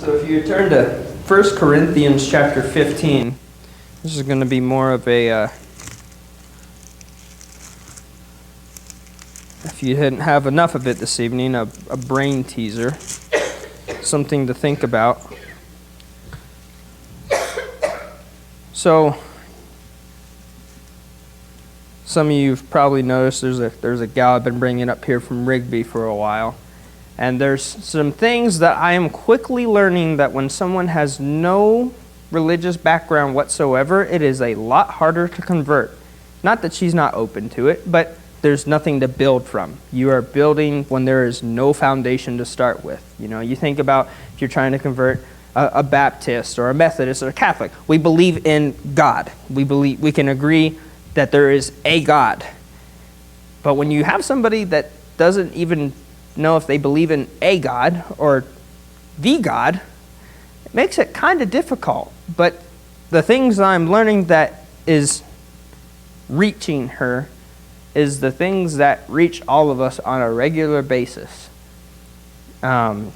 So if you turn to 1 Corinthians chapter 15, this is going to be more of a, if you didn't have enough of it this evening, a brain teaser, something to think about. So, some of you have probably noticed there's a gal I've been bringing up here from Rigby for a while. And there's some things that I am quickly learning that when someone has no religious background whatsoever, it is a lot harder to convert. Not that she's not open to it, but there's nothing to build from. You are building when there is no foundation to start with. You know, you think about if you're trying to convert a Baptist or a Methodist or a Catholic. We believe in God. We can agree that there is a God. But when you have somebody that doesn't even know if they believe in a God or the God, it makes it kind of difficult. But the things I'm learning that is reaching her is the things that reach all of us on a regular basis.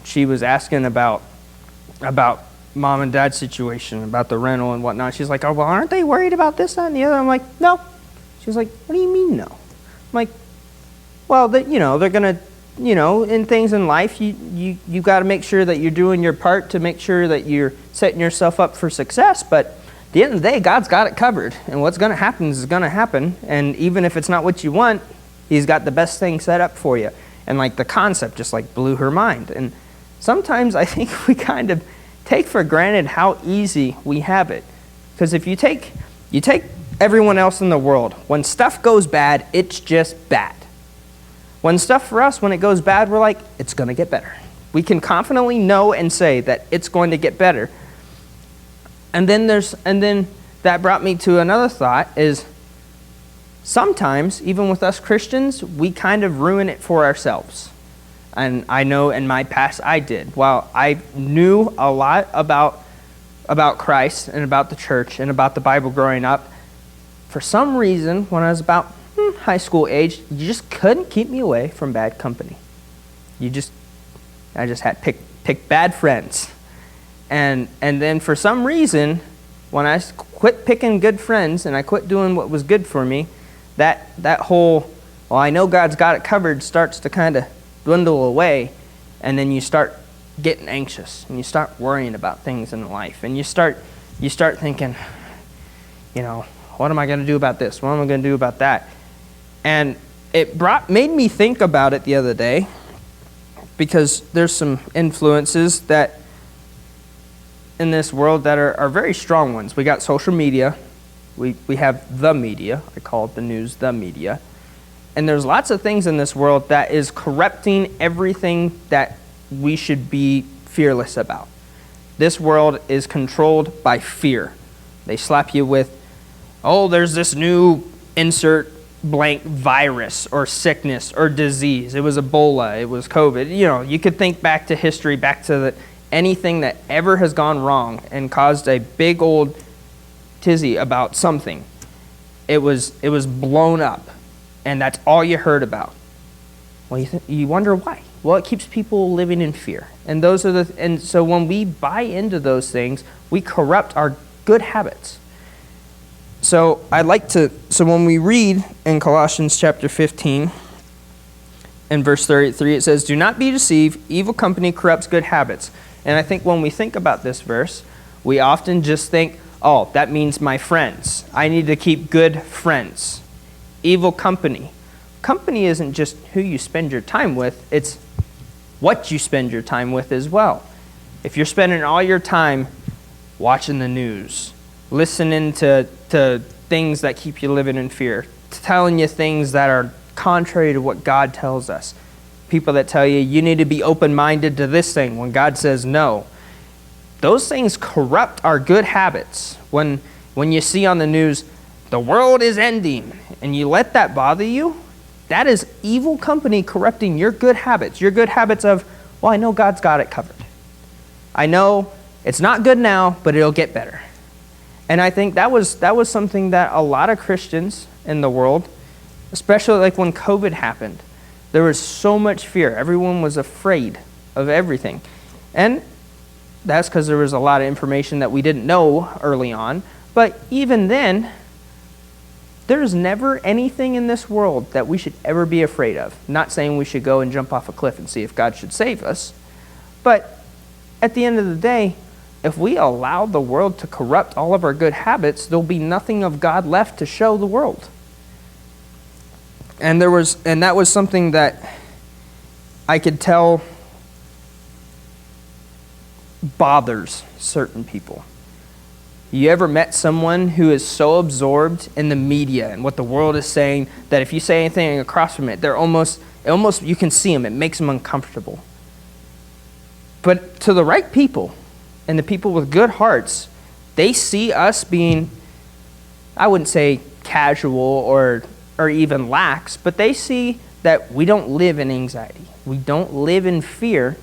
She was asking about mom and dad's situation, about the rental and whatnot. She's like, oh, well, aren't they worried about this, that, and the other? I'm like, no. She's like, what do you mean no? I'm like, well, they're going to, in things in life, you got to make sure that you're doing your part to make sure that you're setting yourself up for success. But at the end of the day, God's got it covered. And what's going to happen is going to happen. And even if it's not what you want, He's got the best thing set up for you. And like the concept just like blew her mind. And sometimes I think we kind of take for granted how easy we have it. Because if you take everyone else in the world, when stuff goes bad, it's just bad. When stuff for us, when it goes bad, we're like, it's going to get better. We can confidently know and say that it's going to get better. And then that brought me to another thought is sometimes, even with us Christians, we kind of ruin it for ourselves. And I know in my past I did. While I knew a lot about Christ and about the church and about the Bible growing up, for some reason, when I was about high school age, you just couldn't keep me away from bad company. I just had pick bad friends. And then for some reason, when I quit picking good friends and I quit doing what was good for me, that whole, well, I know God's got it covered starts to kind of dwindle away, and then you start getting anxious and you start worrying about things in life, and you start thinking, what am I going to do about this? What am I going to do about that? And it made me think about it the other day, because there's some influences that in this world that are very strong ones. We got social media. We have the media. I call it the news, the media. And there's lots of things in this world that is corrupting everything that we should be fearless about. This world is controlled by fear. They slap you with, oh, there's this new insert blank virus or sickness or disease. It was Ebola. It was COVID. You could think back to history, back to anything that ever has gone wrong and caused a big old tizzy about something. It was blown up, and that's all you heard about. Well, you wonder why. Well, it keeps people living in fear, and so when we buy into those things, we corrupt our good habits. So when we read in Colossians chapter 15 and verse 33, it says, do not be deceived, evil company corrupts good habits. And I think when we think about this verse, we often just think, oh, that means my friends. I need to keep good friends. Evil company. Company isn't just who you spend your time with, it's what you spend your time with as well. If you're spending all your time watching the news, listening to things that keep you living in fear, telling you things that are contrary to what God tells us. People that tell you need to be open-minded to this thing when God says no. Those things corrupt our good habits. When you see on the news, the world is ending, and you let that bother you, that is evil company corrupting your good habits. Your good habits of, well, I know God's got it covered. I know it's not good now, but it'll get better. And I think that was something that a lot of Christians in the world, especially like when COVID happened, there was so much fear. Everyone was afraid of everything. And that's because there was a lot of information that we didn't know early on. But even then, there's never anything in this world that we should ever be afraid of. Not saying we should go and jump off a cliff and see if God should save us. But at the end of the day, if we allow the world to corrupt all of our good habits, there'll be nothing of God left to show the world. And that was something that I could tell bothers certain people. You ever met someone who is so absorbed in the media and what the world is saying that if you say anything across from it, they're almost you can see them. It makes them uncomfortable. But to the right people and the people with good hearts, they see us being, I wouldn't say casual or even lax, but they see that we don't live in anxiety. We don't live in fear.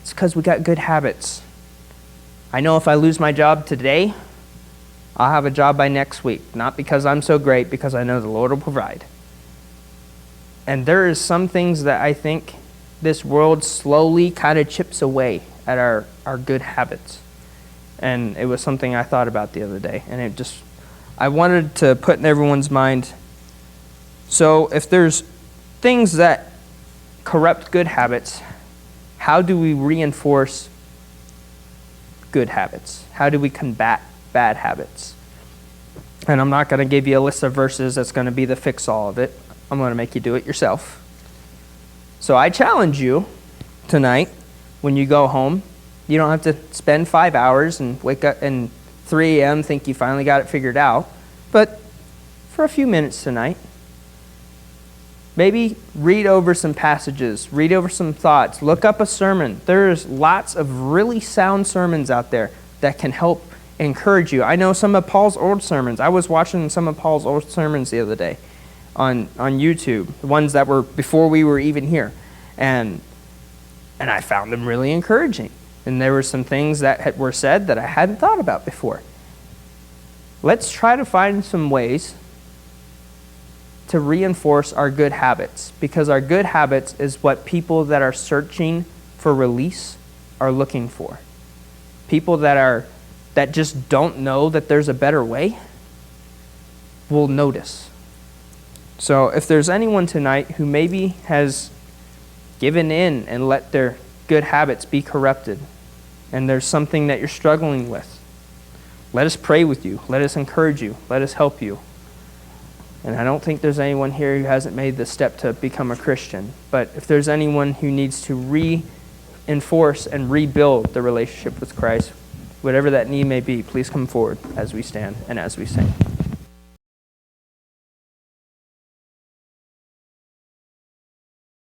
It's because we got good habits. I know if I lose my job today, I'll have a job by next week. Not because I'm so great, because I know the Lord will provide. And there is some things that I think this world slowly kind of chips away at our good habits. And it was something I thought about the other day. And I wanted to put in everyone's mind. So if there's things that corrupt good habits, how do we reinforce good habits? How do we combat bad habits? And I'm not going to give you a list of verses that's going to be the fix-all of it. I'm going to make you do it yourself. So I challenge you tonight, when you go home, you don't have to spend 5 hours and wake up and 3 a.m. think you finally got it figured out. But for a few minutes tonight, maybe read over some passages, read over some thoughts, look up a sermon. There's lots of really sound sermons out there that can help encourage you. I know some of Paul's old sermons. I was watching some of Paul's old sermons the other day on YouTube, the ones that were before we were even here. And I found them really encouraging. And there were some things that were said that I hadn't thought about before. Let's try to find some ways to reinforce our good habits, because our good habits is what people that are searching for release are looking for. People that just don't know that there's a better way will notice. So if there's anyone tonight who maybe has given in and let their good habits be corrupted, and there's something that you're struggling with, let us pray with you. Let us encourage you. Let us help you. And I don't think there's anyone here who hasn't made the step to become a Christian. But if there's anyone who needs to reinforce and rebuild the relationship with Christ, whatever that need may be, please come forward as we stand and as we sing.